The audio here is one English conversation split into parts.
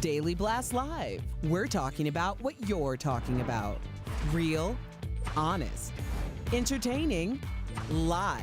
Daily Blast Live. We're talking about what you're talking about. Real, honest, entertaining, live.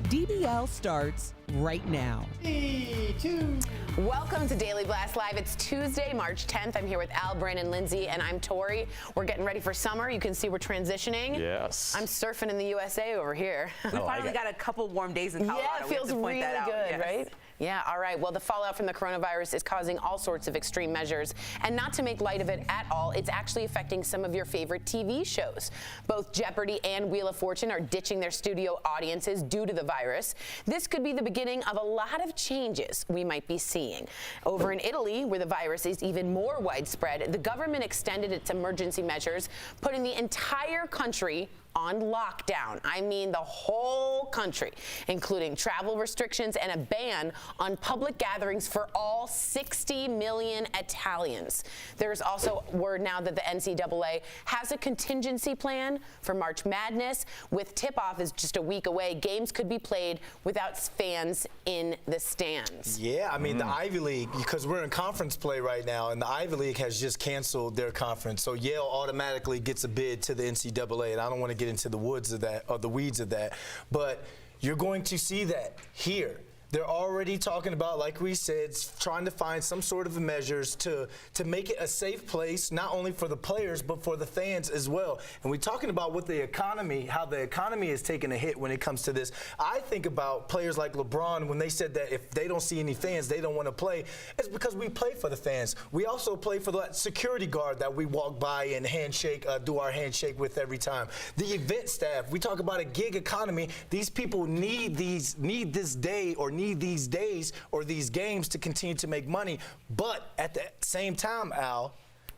DBL starts right now. 3, 2. Welcome to Daily Blast Live. It's Tuesday, March 10th. I'm here with Al, Brandon, Lindsay, and I'm Tori. We're getting ready for summer. You can see we're transitioning. Yes. I'm surfing in the USA over here. We finally got a couple warm days in Colorado. Yeah, it feels really good, right? Yeah, all right. Well, the fallout from the coronavirus is causing all sorts of extreme measures. And not to make light of it at all, it's actually affecting some of your favorite TV shows. Both Jeopardy and Wheel of Fortune are ditching their studio audiences due to the virus. This could be the beginning of a lot of changes we might be seeing. Over in Italy, where the virus is even more widespread, the government extended its emergency measures, putting the entire country on lockdown. I mean the whole country, including travel restrictions and a ban on public gatherings for all 60 million Italians. There's also word now that the NCAA has a contingency plan for March Madness. With tip-off is just a week away, games could be played without fans in the stands. Yeah, I mean the Ivy League, because we're in conference play right now, and the Ivy League has just canceled their conference, so Yale automatically gets a bid to the NCAA, and I don't want to get into the woods of that, or the weeds of that, but you're going to see that here. They're already talking about, like we said, trying to find some sort of measures to make it a safe place, not only for the players, but for the fans as well. And we're talking about what the economy, how the economy is taking a hit when it comes to this. I think about players like LeBron when they said that if they don't see any fans, they don't want to play. It's because we play for the fans. We also play for the security guard that we walk by and handshake, do our handshake with every time. The event staff, we talk about a gig economy. These people need this day or need these days or these games to continue to make money. But at the same time, Al,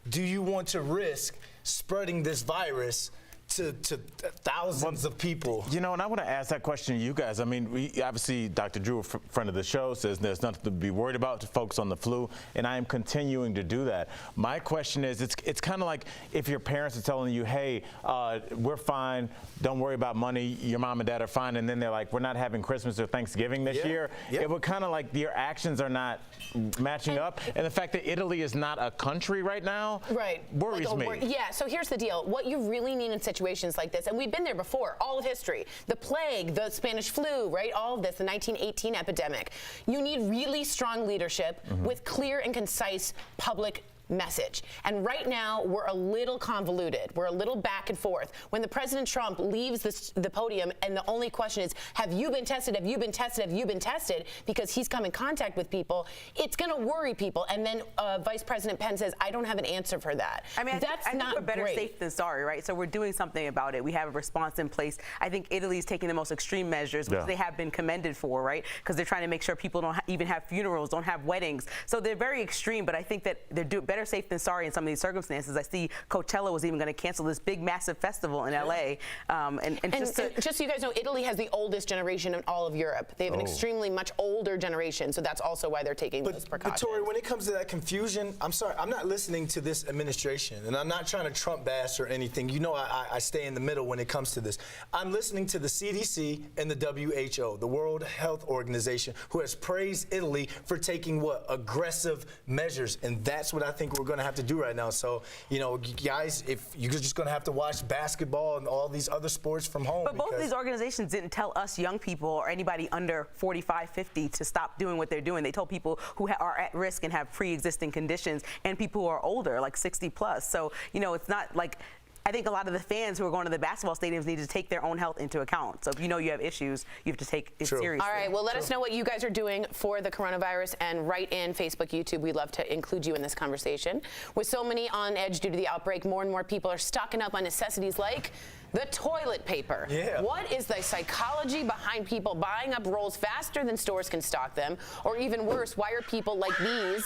do you want to risk spreading this virus to thousands of people? You know, and I want to ask that question to you guys. I mean, we obviously, Dr. Drew, friend of the show, says there's nothing to be worried about to focus on the flu, and I am continuing to do that. My question is, it's kind of like if your parents are telling you, hey, we're fine, don't worry about money, your mom and dad are fine, and then they're like, we're not having Christmas or Thanksgiving this year. It would kind of like your actions are not matching up, and the fact that Italy is not a country right now worries me. Yeah, so here's the deal. What you really need in situations like this, and we've been there before, all of history, the plague, the Spanish flu, right, all of this, the 1918 epidemic. You need really strong leadership with clear and concise public message. And right now, we're a little convoluted. We're a little back and forth. When the President Trump leaves the podium and the only question is, have you been tested? Have you been tested? Have you been tested? Because he's come in contact with people, it's going to worry people. And then Vice President Pence says, I don't have an answer for that. I mean, that's I think not we're better great. safe than sorry, right? So we're doing something about it. We have a response in place. I think Italy's taking the most extreme measures, which they have been commended for, right? Because they're trying to make sure people don't even have funerals, don't have weddings. So they're very extreme, but I think that they're better safe than sorry in some of these circumstances. I see Coachella was even going to cancel this big, massive festival in LA. And just so you guys know, Italy has the oldest generation in all of Europe. They have an extremely much older generation, so that's also why they're taking those precautions. But Tori, when it comes to that confusion, I'm sorry, I'm not listening to this administration, and I'm not trying to Trump bash or anything. You know I stay in the middle when it comes to this. I'm listening to the CDC and the WHO, the World Health Organization, who has praised Italy for taking aggressive measures, and that's what I think we're going to have to do right now. So, you know, guys, if you're just going to have to watch basketball and all these other sports from home. But both of these organizations didn't tell us young people or anybody under 45, 50 to stop doing what they're doing. They told people who are at risk and have pre-existing conditions and people who are older, like 60 plus. So, you know, it's not like, I think a lot of the fans who are going to the basketball stadiums need to take their own health into account. So if you know you have issues, you have to take it seriously. All right, well, let us know what you guys are doing for the coronavirus, and write in Facebook, YouTube. We'd love to include you in this conversation. With so many on edge due to the outbreak, more and more people are stocking up on necessities like the toilet paper. What is the psychology behind people buying up rolls faster than stores can stock them? Or even worse, why are people like these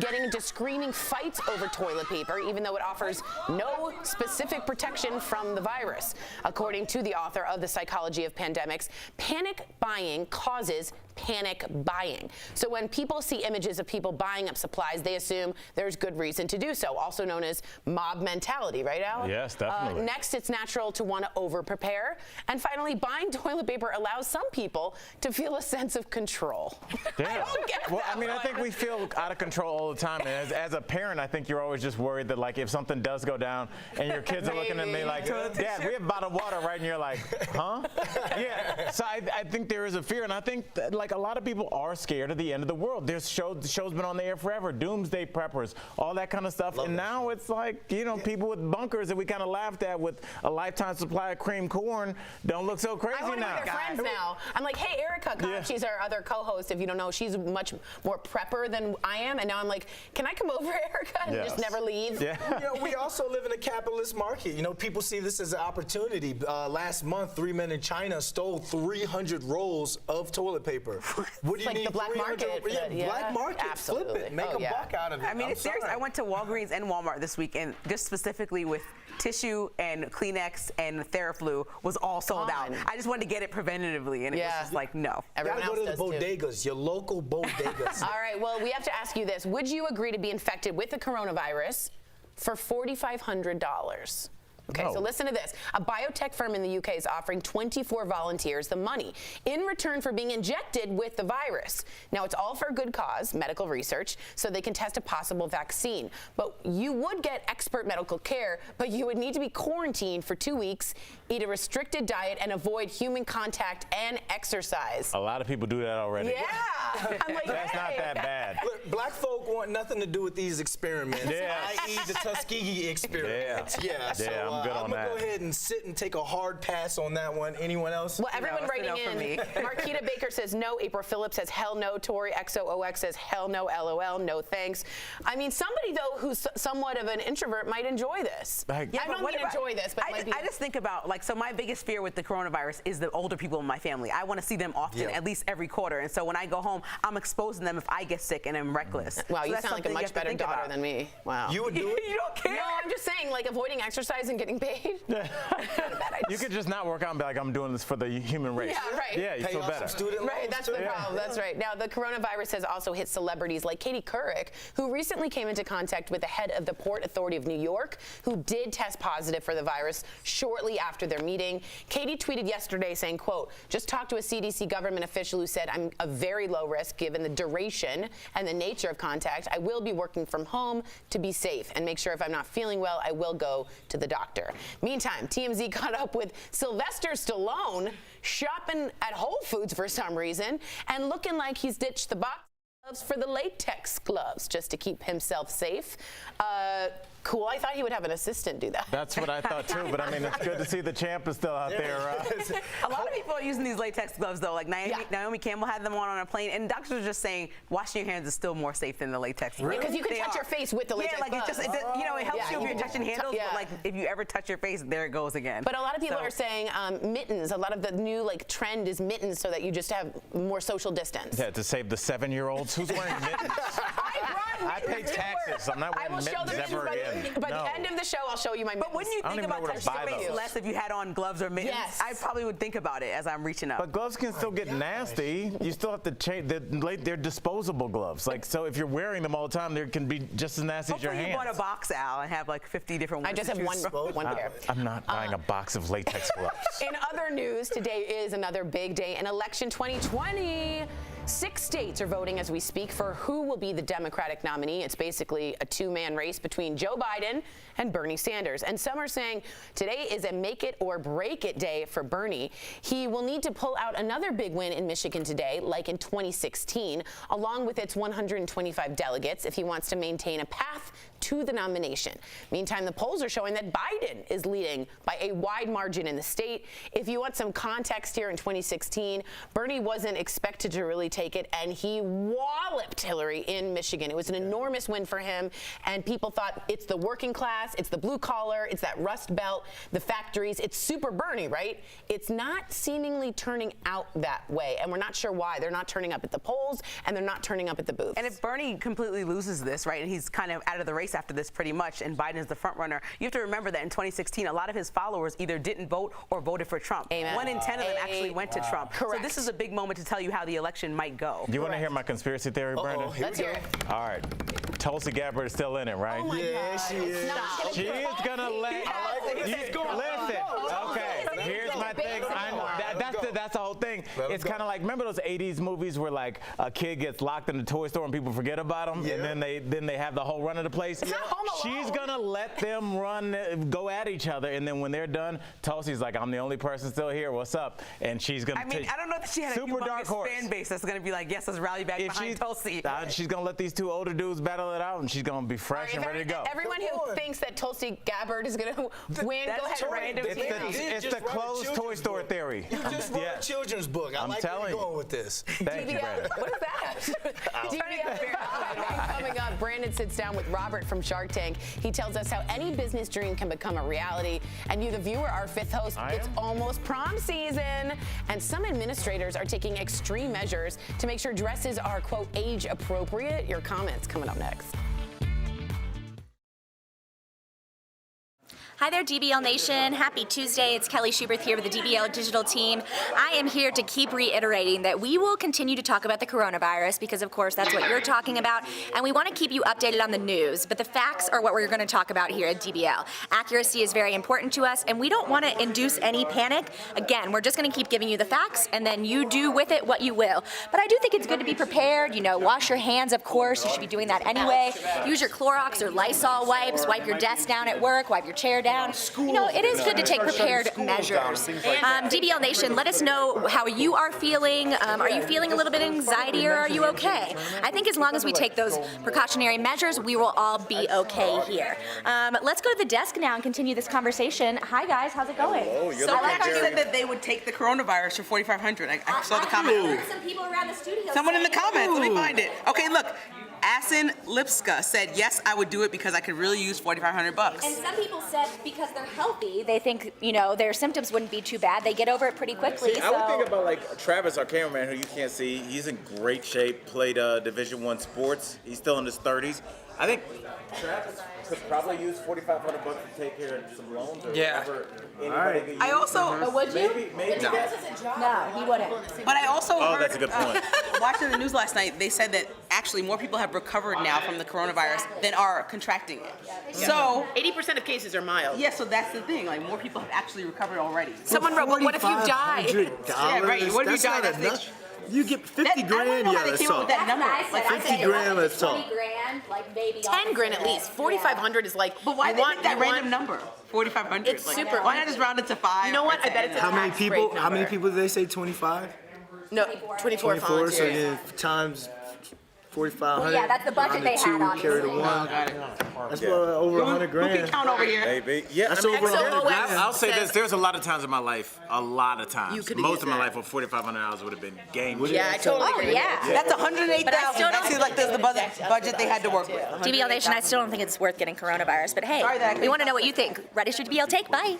getting into screaming fights over toilet paper, even though it offers no specific protection from the virus? According to the author of The Psychology of Pandemics, panic buying causes panic buying. So when people see images of people buying up supplies, they assume there's good reason to do so, also known as mob mentality, right, Al? Yes, definitely. Next, it's natural to want to over-prepare. And finally, buying toilet paper allows some people to feel a sense of control. Yeah. I don't get well, that I mean, one. I think we feel out of control all the time. And as a parent, I think you're always just worried that, like, if something does go down and your kids are looking at me like, Dad, we have bottled water, right? And you're like, huh? Yeah. So I think there is a fear. And I think that, like, a lot of people are scared of the end of the world. The show's been on the air forever. Doomsday Preppers, all that kind of stuff. And now it's like, you know, people with bunkers that we kind of laughed at with a lifetime supply of cream corn don't look so crazy I want to now. be their friends now. I'm like, hey, Erica, she's our other co-host. If you don't know, she's much more prepper than I am. And now I'm like, can I come over, Erica, and just never leave? Yeah. You know, we also live in a capitalist market. You know, people see this as an opportunity. Last month, 3 men in China stole 300 rolls of toilet paper. What do you like need? the black 300 market. Yeah, black market. Absolutely. Flip it. Make a buck out of it. I mean, it's serious. I went to Walgreens and Walmart this week, and just specifically with tissue and Kleenex and Theraflu was all sold out. I just wanted to get it preventatively, and it was just like, no. Everyone you gotta go to the bodegas, your local bodegas. All right, well, we have to ask you this. Would you agree to be infected with the coronavirus for $4,500? Okay, so listen to this. A biotech firm in the UK is offering 24 volunteers the money in return for being injected with the virus. Now, it's all for a good cause, medical research, so they can test a possible vaccine. But you would get expert medical care, but you would need to be quarantined for 2 weeks, eat a restricted diet, and avoid human contact and exercise. A lot of people do that already. Yeah. I'm like, That's not that bad. Look, black folk want nothing to do with these experiments, i.e. the Tuskegee experiment. Yeah, so I'm good on I'm that. going to go ahead and sit and take a hard pass on that one. Anyone else? Well, everyone writing in. Marquita Baker says no. April Phillips says hell no. Tori XOOX says hell no. LOL. No thanks. I mean, somebody, though, who's somewhat of an introvert might enjoy this. I don't mean enjoy this, but I just think about, like, so my biggest fear with the coronavirus is the older people in my family. I want to see them often, at least every quarter. And so when I go home, I'm exposing them if I get sick and I'm reckless. Wow, so you sound like a much better daughter than me. Wow. You would do it? You don't care? No, I'm just saying, like, avoiding exercise and getting paid. Not a bad idea. You could just not work out and be like, I'm doing this for the human race. Yeah, right. Yeah, you Pay feel off better. some student Right, loans, that's too. the problem. That's right. Now, the coronavirus has also hit celebrities like Katie Couric, who recently came into contact with the head of the Port Authority of New York, who did test positive for the virus shortly after their meeting. Katie tweeted yesterday saying, quote, just talked to a CDC government official who said, I'm a very low risk given the duration and the nature of contact. I will be working from home to be safe and make sure if I'm not feeling well, I will go to the doctor. Meantime, TMZ caught up with Sylvester Stallone shopping at Whole Foods for some reason and looking like he's ditched the box gloves for the latex gloves just to keep himself safe. Cool. I thought he would have an assistant do that. That's what I thought too, but I mean, it's good to see the champ is still out there. A lot of people are using these latex gloves, though. Like Naomi Campbell had them on a plane, and doctors are just saying washing your hands is still more safe than the latex gloves. Because you can touch your face with the latex gloves. gloves. You know, it helps you if you're touching handles, but like if you ever touch your face, there it goes again. But a lot of people are saying mittens. A lot of the new trend is mittens so that you just have more social distance. Yeah, to save the 7-year-olds. Who's wearing mittens? I pay taxes. I'm not wearing mittens ever again. By the end of the show, I'll show you my mittens. But wouldn't you think about touching your face less if you had on gloves or mittens? Yes. I probably would think about it as I'm reaching up. But gloves can still get nasty. You still have to change. They're disposable gloves. Like, so if you're wearing them all the time, they can be just as nasty as your hands. You bought a box, Al, and have like 50 different ones. I just have one pair. I'm not buying a box of latex gloves. In other news, today is another big day in election 2020. 6 states are voting as we speak for who will be the Democratic nominee. It's basically a two-man race between Joe Biden and Bernie Sanders. And some are saying today is a make it or break it day for Bernie. He will need to pull out another big win in Michigan today, like in 2016, along with its 125 delegates, if he wants to maintain a path to the nomination. Meantime, the polls are showing that Biden is leading by a wide margin in the state. If you want some context here, in 2016, Bernie wasn't expected to really take it, and he walloped Hillary in Michigan. It was an enormous win for him, and people thought it's the working class, it's the blue collar, it's that Rust Belt, the factories, it's super Bernie, right? It's not seemingly turning out that way, and we're not sure why. They're not turning up at the polls, and they're not turning up at the booths. And if Bernie completely loses this, right, and he's kind of out of the race race after this pretty much, and Biden is the front runner. You have to remember that in 2016, a lot of his followers either didn't vote or voted for Trump. Amen. 1 in 10 of them actually went to Trump. Correct. So this is a big moment to tell you how the election might go. You want to hear my conspiracy theory, Brandon? Let's hear it. All right. Tulsi Gabbard is still in it, right? Oh my God. she is. She is gonna let. Listen, okay. Here's my thing. That's the whole thing. It's kind of like, remember those '80s movies where like a kid gets locked in the toy store and people forget about him, and then they have the whole run of the place. She's gonna let them go at each other, and then when they're done, Tulsi's like, I'm the only person still here. What's up? And she's gonna. I mean, I don't know if she had a super dark horse fan base that's gonna be like, yes, let's rally back behind Tulsi. She's gonna let these two older dudes battle it out, and she's gonna be fresh and ready to go. Everyone who thinks that Tulsi Gabbard is going to win, go ahead and random It's the closed toy store theory. You just wrote a children's book. I like where you're going with this. Thank you, Brandon. What is that? DBL coming up, Brandon sits down with Robert from Shark Tank. He tells us how any business dream can become a reality. And you, the viewer, our fifth host, it's almost prom season. And some administrators are taking extreme measures to make sure dresses are, quote, age appropriate. Your comments coming up next. Hi there, DBL Nation. Happy Tuesday. It's Kelly Schuberth here with the DBL digital team. I am here to keep reiterating that we will continue to talk about the coronavirus because, of course, that's what you're talking about, and we want to keep you updated on the news. But the facts are what we're going to talk about here at DBL. Accuracy is very important to us, and we don't want to induce any panic. Again, we're just going to keep giving you the facts, and then you do with it what you will. But I do think it's good to be prepared. You know, wash your hands, of course. You should be doing that anyway. Use your Clorox or Lysol wipes. Wipe your desk down at work. Wipe your chair down. You know, it is good to take prepared measures. DBL Nation, let us know how you are feeling. Are you feeling a little bit of anxiety, or are you okay? I think as long as we take those precautionary measures, we will all be okay here. Let's go to the desk now and continue this conversation. Hi, guys. How's it going? So I like said that they would take the coronavirus for $4,500. I saw the comment. I heard some people around the studio. Someone in the comments. Let me find it. Okay, look. Asin Lipska said, yes, I would do it because I could really use $4,500. And some people said because they're healthy, they think, you know, their symptoms wouldn't be too bad. They get over it pretty quickly. I would think about like Travis, our cameraman, who you can't see. He's in great shape, played Division I sports. He's still in his 30s. I think Travis could probably use $4,500 to take care of some loans or whatever. Right. I also, but would you? Maybe No, he wouldn't. But I also heard, that's a good point. Watching the news last night, they said that actually more people have recovered now from the coronavirus than are contracting it. Yeah. So 80% of cases are mild. yeah, so that's the thing. Like more people have actually recovered already. Someone wrote, but what if you die? Yeah, right. What if you die? That's enough. You get 50 grand, I don't know how they came up with that number. Like 50 grand, let's talk. 20 grand, like maybe 10 grand at least. 4,500 is like. But why they pick that random number? 4,500. It's like, super. Why not just round it to 5? You know what? I bet it's a How many tax people? rate How many number. people did they say? 25. No, 24 So volunteers. then times 4,500. Well, yeah, that's the budget they had, two, carry the obviously. one. That's over 100 Who can grand. count over here? Maybe. Yeah, That's I mean, over 100 grand. I'll say this: there's a lot of times in my life, You could've most used of my that. life, where $4,500 would have been game Yeah, I totally Oh, agree. yeah. That's 108,000. But I still That don't- seems like that's the budget they had to work with. DBL Nation, I still don't think it's worth getting coronavirus, but hey, Sorry that I we want to know what you think. Register DBL Take. Bye.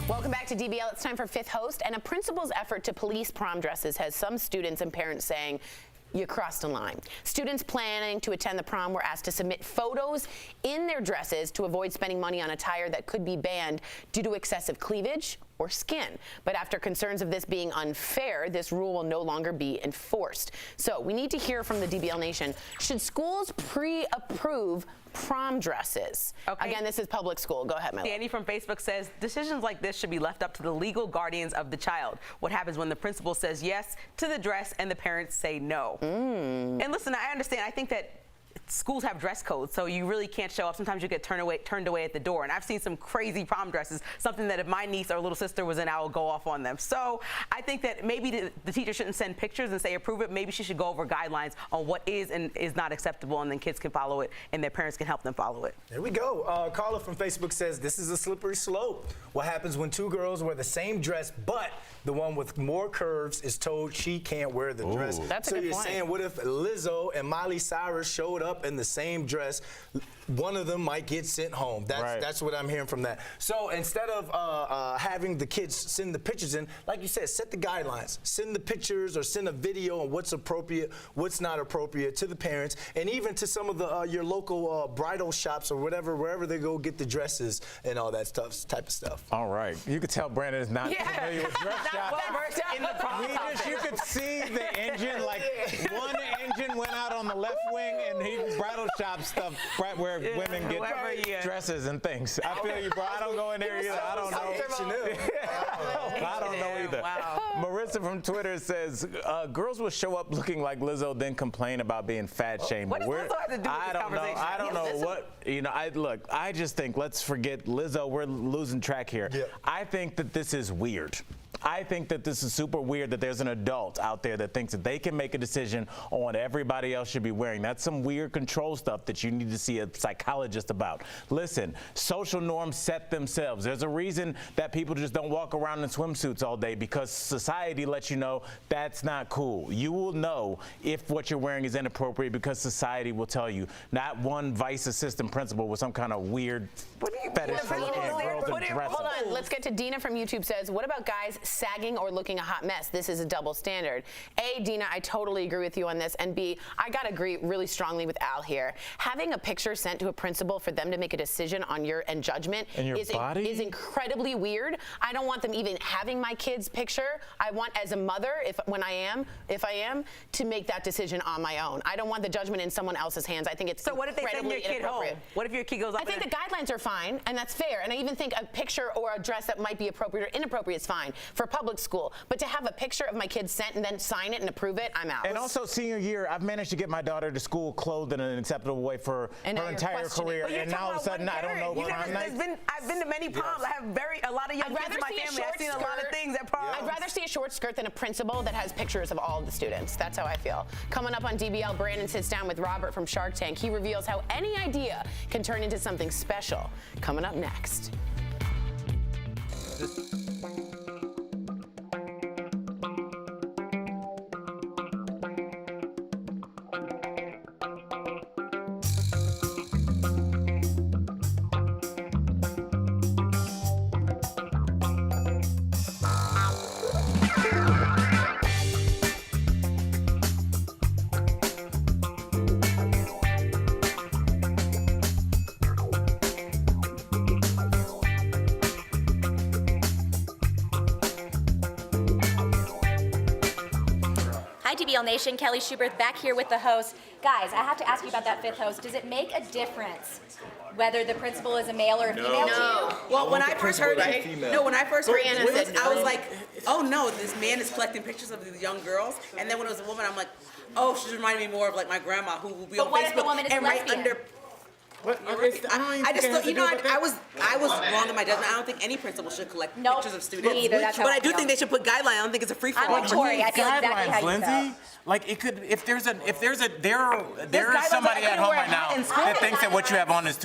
Welcome back to DBL. It's time for Fifth Host, and a principal's effort to police prom dresses has some students and parents saying, you crossed a line. Students planning to attend the prom were asked to submit photos in their dresses to avoid spending money on attire that could be banned due to excessive cleavage or skin. But after concerns of this being unfair, this rule will no longer be enforced. So we need to hear from the DBL Nation. Should schools pre-approve prom dresses? Okay. Again, this is public school. Go ahead, Mel. Danny from Facebook says decisions like this should be left up to the legal guardians of the child. What happens when the principal says yes to the dress and the parents say no? And listen, I understand. I think that schools have dress codes, so you really can't show up. Sometimes you get turned away at the door. And I've seen some crazy prom dresses, something that if my niece or little sister was in, I would go off on them. So I think that maybe the teacher shouldn't send pictures and say approve it. Maybe she should go over guidelines on what is and is not acceptable, and then kids can follow it and their parents can help them follow it. There we go. Carla from Facebook says this is a slippery slope. What happens when two girls wear the same dress, but the one with more curves is told she can't wear the dress? That's a so good you're point. saying, what if Lizzo and Miley Cyrus showed up up in the same dress, one of them might get sent home. That's what I'm hearing from that. So instead of having the kids send the pictures in, like you said, set the guidelines. Send the pictures or send a video on what's appropriate, what's not appropriate to the parents, and even to some of the your local bridal shops or whatever, wherever they go get the dresses and all that type of stuff. All right. You could tell Brandon is not familiar with dress shops. You could see the engine, like one engine went out on the left wing, and he bridal shop stuff right where women get dresses and things. I feel you, bro. I don't go in there either. I don't know. I don't know either. Wow. Marissa from Twitter says, girls will show up looking like Lizzo, then complain about being fat shamed. What does Lizzo have to do with this conversation? I don't know what, I just think, let's forget Lizzo. We're losing track here. Yeah. I think that this is weird. I think that this is super weird that there's an adult out there that thinks that they can make a decision on what everybody else should be wearing. That's some weird control stuff that you need to see a psychologist about. Listen, social norms set themselves. There's a reason that people just don't walk around in swimsuits all day, because society lets you know that's not cool. You will know if what you're wearing is inappropriate because society will tell you. Not one vice assistant principal with some kind of weird fetish for looking at girls in dresses. Hold on, let's get to Dina from YouTube says, what about guys sagging or looking a hot mess? This is a double standard. A, Dina, I totally agree with you on this. And B, I gotta agree really strongly with Al here. Having a picture sent to a principal for them to make a decision on your judgment is incredibly weird. I don't want them even having my kid's picture. I want, as a mother, if I am, to make that decision on my own. I don't want the judgment in someone else's hands. I think it's so. What if they send your kid home? What if your kid goes up? I think the guidelines are fine, and that's fair. And I even think a picture or a dress that might be appropriate or inappropriate is fine for public school. But to have a picture of my kid sent and then sign it and approve it, I'm out. And also, senior year, I've managed to get my daughter to school clothed in an acceptable way for her entire career. And now all of a sudden, I don't know. I've been to many proms. I have a lot of young kids in my family. I've seen a lot of things at proms. I'd rather see a short skirt than a principal that has pictures of all of the students. That's how I feel. Coming up on DBL, Brandon sits down with Robert from Shark Tank. He reveals how any idea can turn into something special. Coming up next. DBL Nation, Kelly Schubert back here with the host. Guys, I have to ask you about that fifth host. Does it make a difference whether the principal is a male or a female? No. Well, when I first heard it, when I first heard it, I was like, oh no, this man is collecting pictures of these young girls. And then when it was a woman, I'm like, oh, she's reminding me more of like my grandma who will be on Facebook and right under. I just thought, I was wrong in my judgment. I don't think any principal should collect pictures of students. Me either. That's but I do think they should put guidelines. I don't think it's a free for all. I'm with Tori. I feel exactly how you felt. Like it could, if there is somebody at home right now that thinks that what you have on is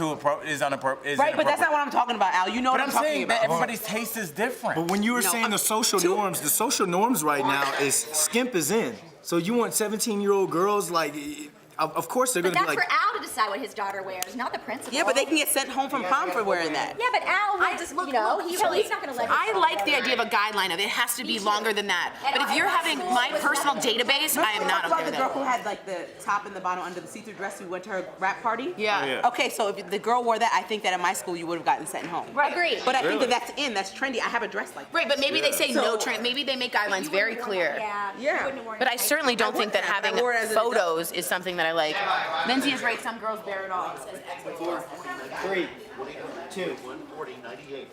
inappropriate. Right, but that's not what I'm talking about, Al. You know what I'm talking about. That everybody's taste is different. But when you were saying the social norms right now is skimp is in. So you want 17-year-old girls like. Of course they're going to be like. But that's for Al to decide what his daughter wears, not the principal. Yeah, but they can get sent home from prom for wearing that. Yeah, but Al, he's not going to let. I like the idea of a guideline of it has to be longer than that. But if you're having my personal database, I am not okay with it. The girl who had like the top and the bottom under the see-through dress who went to her rap party. Yeah. Okay, so if the girl wore that, I think that at my school you would have gotten sent home. Right. Agreed. But I think that's that's trendy. I have a dress like that. Right, but maybe they say no trend. Maybe they make guidelines very clear. Yeah. But I certainly don't think that having photos is something that I like. Lindsay is right. Some girls bear it all. It says X before. 3, 2, 140, 98.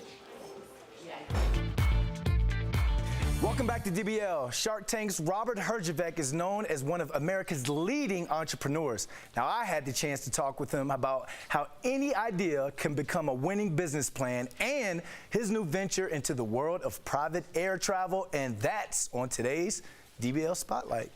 Welcome back to DBL. Shark Tank's Robert Herjavec is known as one of America's leading entrepreneurs. Now, I had the chance to talk with him about how any idea can become a winning business plan and his new venture into the world of private air travel, and that's on today's DBL Spotlight.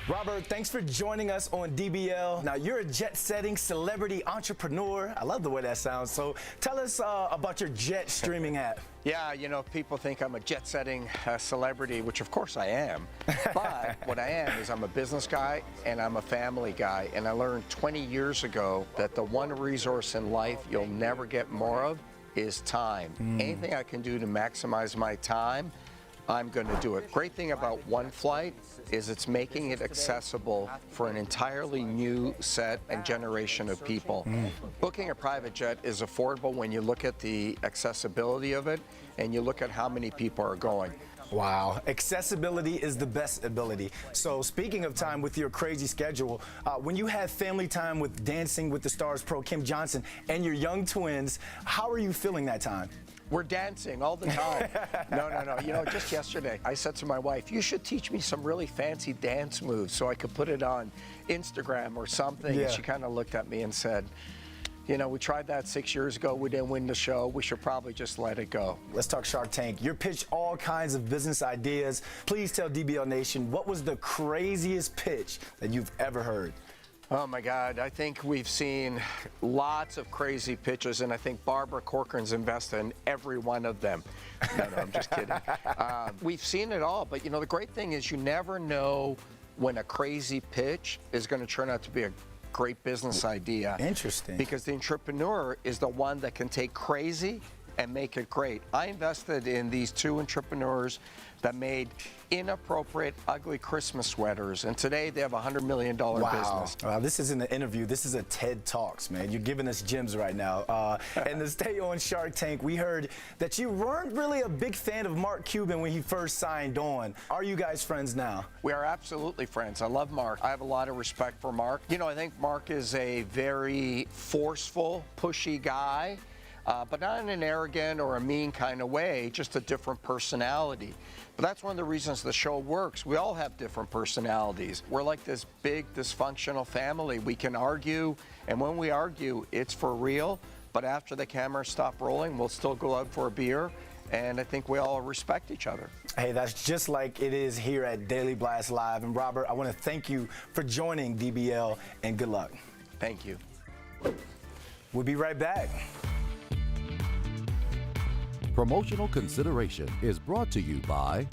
Robert, thanks for joining us on DBL. Now, you're a jet-setting celebrity entrepreneur. I love the way that sounds. So tell us about your jet streaming app. Yeah, you know, people think I'm a jet-setting celebrity, which of course I am. But what I am is I'm a business guy and I'm a family guy. And I learned 20 years ago that the one resource in life you'll never get more of is time. Anything I can do to maximize my time, I'm going to do it. Great thing about one flight is it's making it accessible for an entirely new set and generation of people. Booking a private jet is affordable when you look at the accessibility of it and you look at how many people are going. Wow, accessibility is the best ability. So speaking of time with your crazy schedule, when you have family time with Dancing with the Stars pro Kim Johnson and your young twins, how are you feeling that time? We're dancing all the time. No. You know, just yesterday, I said to my wife, you should teach me some really fancy dance moves so I could put it on Instagram or something. Yeah. And she kind of looked at me and said, you know, we tried that 6 years ago. We didn't win the show. We should probably just let it go. Let's talk Shark Tank. You're pitched all kinds of business ideas. Please tell DBL Nation, what was the craziest pitch that you've ever heard? Oh my God, I think we've seen lots of crazy pitches, and I think Barbara Corcoran's invested in every one of them. No, I'm just kidding. We've seen it all, but you know, the great thing is you never know when a crazy pitch is going to turn out to be a great business idea. Interesting. Because the entrepreneur is the one that can take crazy and make it great. I invested in these two entrepreneurs that made inappropriate, ugly Christmas sweaters, and today they have a $100 million business. Wow, this isn't an interview. This is a TED Talks, man. You're giving us gems right now. And to stay on Shark Tank, we heard that you weren't really a big fan of Mark Cuban when he first signed on. Are you guys friends now? We are absolutely friends. I love Mark. I have a lot of respect for Mark. You know, I think Mark is a very forceful, pushy guy. But not in an arrogant or a mean kind of way, just a different personality. But that's one of the reasons the show works. We all have different personalities. We're like this big dysfunctional family. We can argue, and when we argue, it's for real. But after the cameras stop rolling, we'll still go out for a beer. And I think we all respect each other. Hey, that's just like it is here at Daily Blast Live. And Robert, I want to thank you for joining DBL, and good luck. Thank you. We'll be right back. Promotional consideration is brought to you by...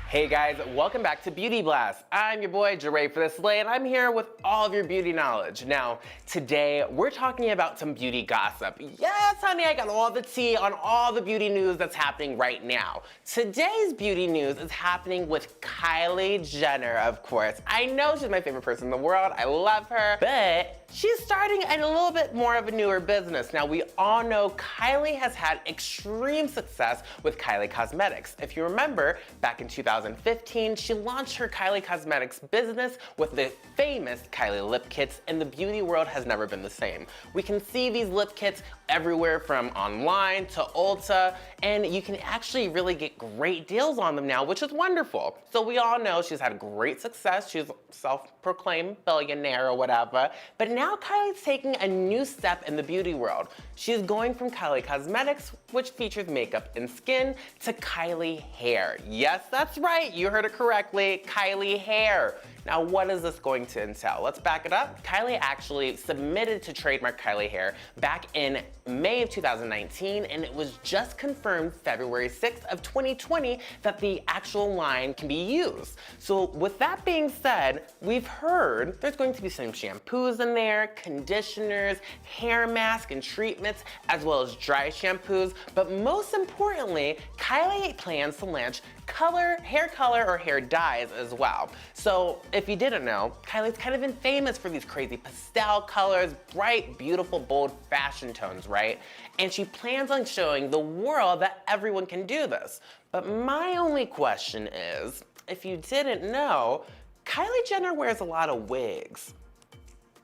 Hey guys, welcome back to Beauty Blast. I'm your boy, Jeray for this Slay, and I'm here with all of your beauty knowledge. Now, today, we're talking about some beauty gossip. Yes, honey, I got all the tea on all the beauty news that's happening right now. Today's beauty news is happening with Kylie Jenner, of course. I know she's my favorite person in the world. I love her, but she's starting a little bit more of a newer business. Now, we all know Kylie has had extreme success with Kylie Cosmetics. If you remember, back in 2015, she launched her Kylie Cosmetics business with the famous Kylie lip kits, and the beauty world has never been the same. We can see these lip kits everywhere from online to Ulta, and you can actually really get great deals on them now, which is wonderful. So we all know she's had great success. She's self-proclaimed billionaire or whatever, but now Kylie's taking a new step in the beauty world. She's going from Kylie Cosmetics, which features makeup and skin, to Kylie Hair. Yes, that's right, you heard it correctly, Kylie Hair. Now, what is this going to entail? Let's back it up. Kylie actually submitted to trademark Kylie Hair back in May of 2019, and it was just confirmed February 6th of 2020 that the actual line can be used. So with that being said, we've heard there's going to be some shampoos in there, conditioners, hair masks and treatments, as well as dry shampoos. But most importantly, Kylie plans to launch hair color or hair dyes as well. So if you didn't know, Kylie's kind of been famous for these crazy pastel colors, bright, beautiful, bold fashion tones, right? And she plans on showing the world that everyone can do this. But my only question is, if you didn't know, Kylie Jenner wears a lot of wigs.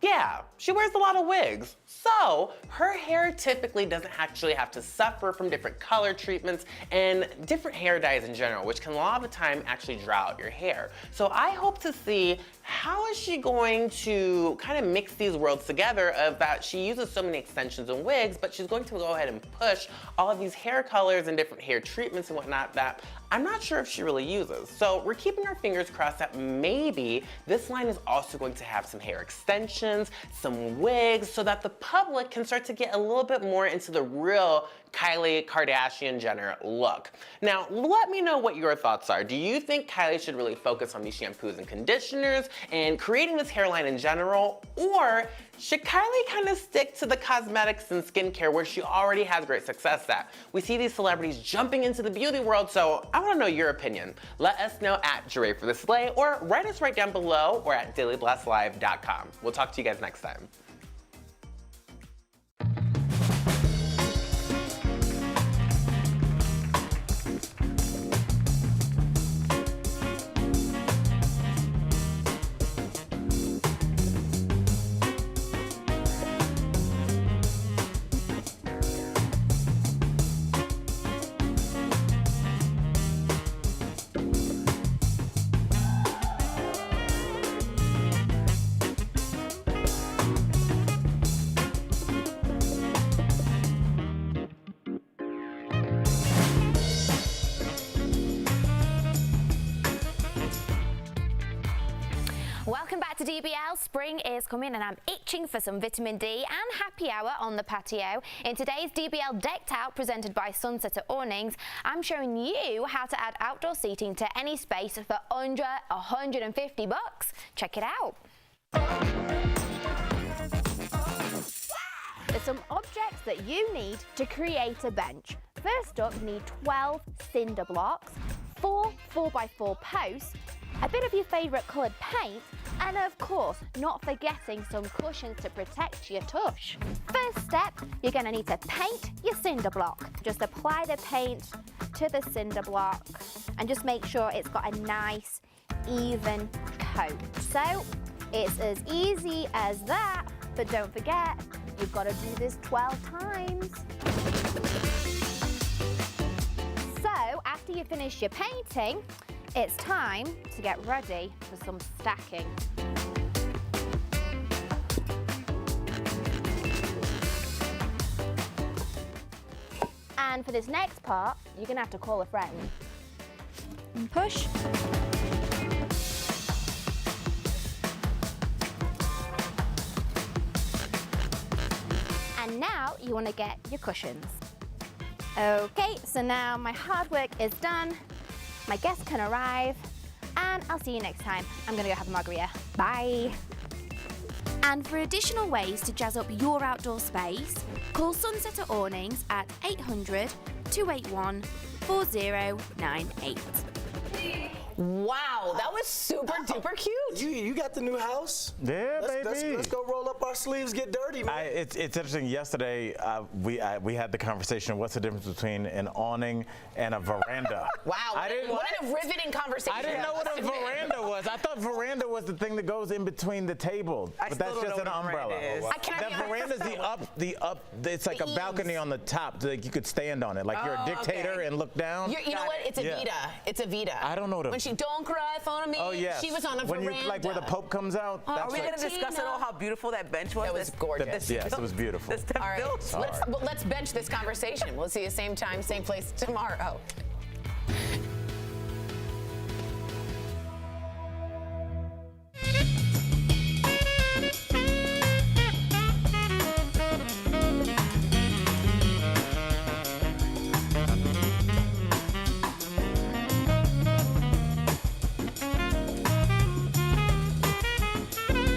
Yeah, she wears a lot of wigs. So her hair typically doesn't actually have to suffer from different color treatments and different hair dyes in general, which can a lot of the time actually dry out your hair. So I hope to see how is she going to kind of mix these worlds together of that she uses so many extensions and wigs, but she's going to go ahead and push all of these hair colors and different hair treatments and whatnot that I'm not sure if she really uses. So we're keeping our fingers crossed that maybe this line is also going to have some hair extensions, some wigs, so that the public can start to get a little bit more into the real Kylie Kardashian Jenner look. Now, let me know what your thoughts are. Do you think Kylie should really focus on these shampoos and conditioners and creating this hairline in general, or should Kylie kind of stick to the cosmetics and skincare where she already has great success at? We see these celebrities jumping into the beauty world, so I want to know your opinion. Let us know at Jure for the Slay, or write us right down below, or at dailyblastlive.com. We'll talk to you guys next time. Welcome back to DBL. Spring is coming and I'm itching for some vitamin D and happy hour on the patio. In today's DBL Decked Out, presented by Sunsetter Awnings, I'm showing you how to add outdoor seating to any space for under $150. Check it out. There's some objects that you need to create a bench. First up, you need 12 cinder blocks, 4 4x4 posts, a bit of your favourite coloured paint, and of course, not forgetting some cushions to protect your tush. First step, you're going to need to paint your cinder block. Just apply the paint to the cinder block and just make sure it's got a nice, even coat. So, it's as easy as that, but don't forget, you've got to do this 12 times. So, after you finish your painting, it's time to get ready for some stacking. And for this next part, you're gonna have to call a friend. And push. And now you wanna get your cushions. Okay, so now my hard work is done. My guests can arrive, and I'll see you next time. I'm gonna go have a margarita. Bye. And for additional ways to jazz up your outdoor space, call Sunsetter Awnings at 800-281-4098. Wow, that was super duper cute. You got the new house? Yeah, baby. Let's go roll up our sleeves, get dirty, man. It's interesting. Yesterday, we had the conversation. What's the difference between an awning and a veranda? Wow, what a riveting conversation. I didn't know what a veranda was. I thought veranda was the thing that goes in between the tables, but that's just an umbrella. That veranda's the up. It's like a balcony on the top. Like you could stand on it, like you're a dictator and look down. You know what? It's a Vita. It's a Vita. I don't know what a. When she don't cry for me. Oh yes. She was on a when veranda. You like where the Pope comes out. Are we going to discuss at all how beautiful that bench was? It was gorgeous. Yes, it was beautiful. All right, let's bench this conversation. We'll see you same time, same place tomorrow.